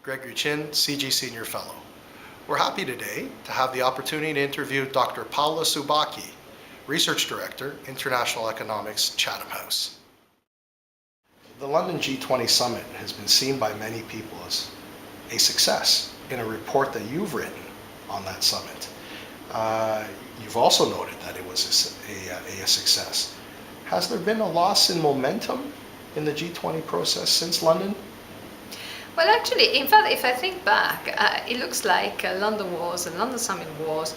Gregory Chin, CG Senior Fellow. We're happy today to have the opportunity to interview Dr. Paola Subacchi, Research Director, International Economics, Chatham House. The London G20 Summit has been seen by many people as a success in a report that you've written on that summit. You've also noted that it was a success. Has there been a loss in momentum in the G20 process since London? Well, actually, in fact, if I think back, it looks like London Summit was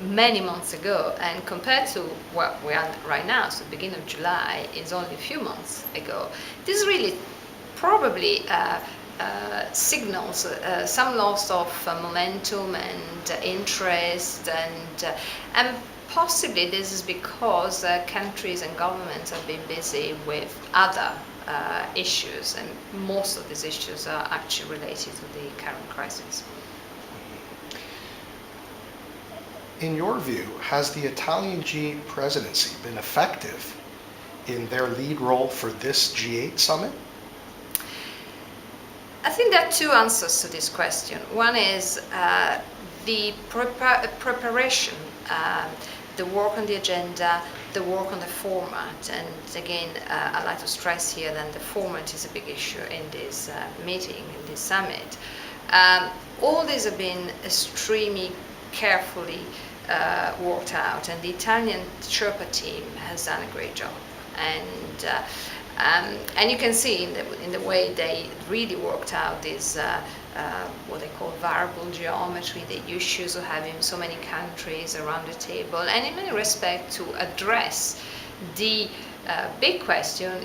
many months ago, and compared to what we are right now, so the beginning of July, is only a few months ago. This really probably signals some loss of momentum and interest, and possibly this is because countries and governments have been busy with other issues, and most of these issues are actually related to the current crisis. In your view, has the Italian G8 presidency been effective in their lead role for this G8 summit? I think there are two answers to this question. One is the preparation, the work on the agenda, the work on the format, and again, I'd like to stress here that the format is a big issue in this meeting, in this summit. All these have been extremely carefully worked out, and the Italian Sherpa team has done a great job. And you can see in the way they really worked out this what they call variable geometry, the issues of having so many countries around the table, and in many respects to address the big question,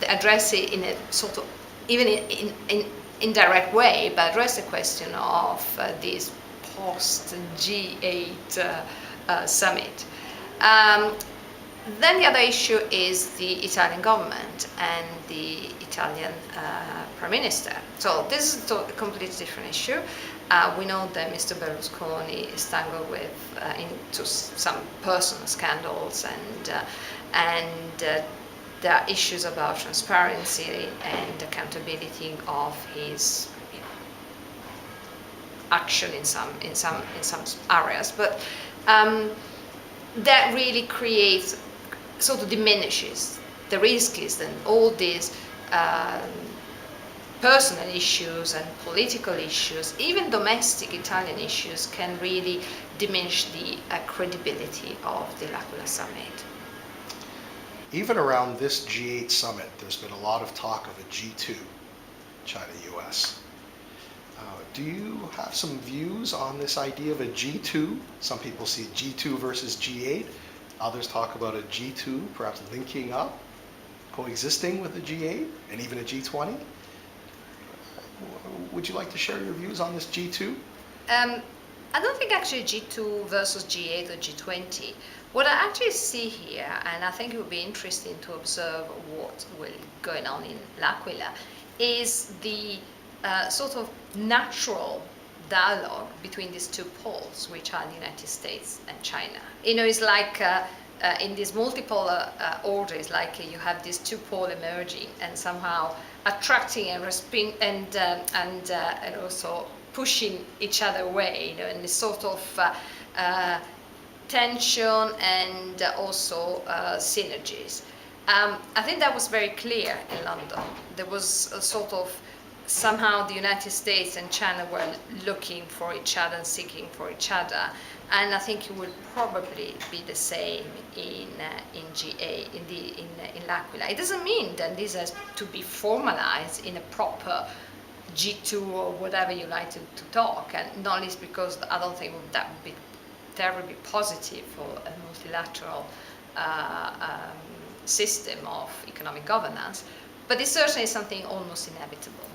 address it in a sort of even in indirect way, but address the question of this post-G8 summit. Then the other issue is the Italian government and the Italian Prime Minister. So this is a completely different issue. We know that Mr. Berlusconi is tangled into some personal scandals, and there are issues about transparency and accountability of his action in some areas. But that really creates, sort of diminishes the risk is that all these personal issues and political issues, even domestic Italian issues, can really diminish the credibility of the L'Aquila summit. Even around this G8 summit, there's been a lot of talk of a G2, China-US. Do you have some views on this idea of a G2? Some people see G2 versus G8. Others talk about a G2 perhaps linking up, coexisting with a G8 and even a G20. Would you like to share your views on this G2? I don't think actually G2 versus G8 or G20. What I actually see here, and I think it would be interesting to observe what will be going on in L'Aquila, is the sort of natural dialogue between these two poles, which are the United States and China. It's like in this multipolar order, it's like you have these two poles emerging and somehow attracting and and also pushing each other away, in this sort of tension and also synergies. I think that was very clear in London. There was a sort of somehow the United States and China were looking for each other and seeking for each other, and I think it will probably be the same in G8 in L'Aquila. It doesn't mean that this has to be formalized in a proper G2 or whatever you like to talk, and not least because I don't think that would be terribly positive for a multilateral system of economic governance, but it's certainly something almost inevitable.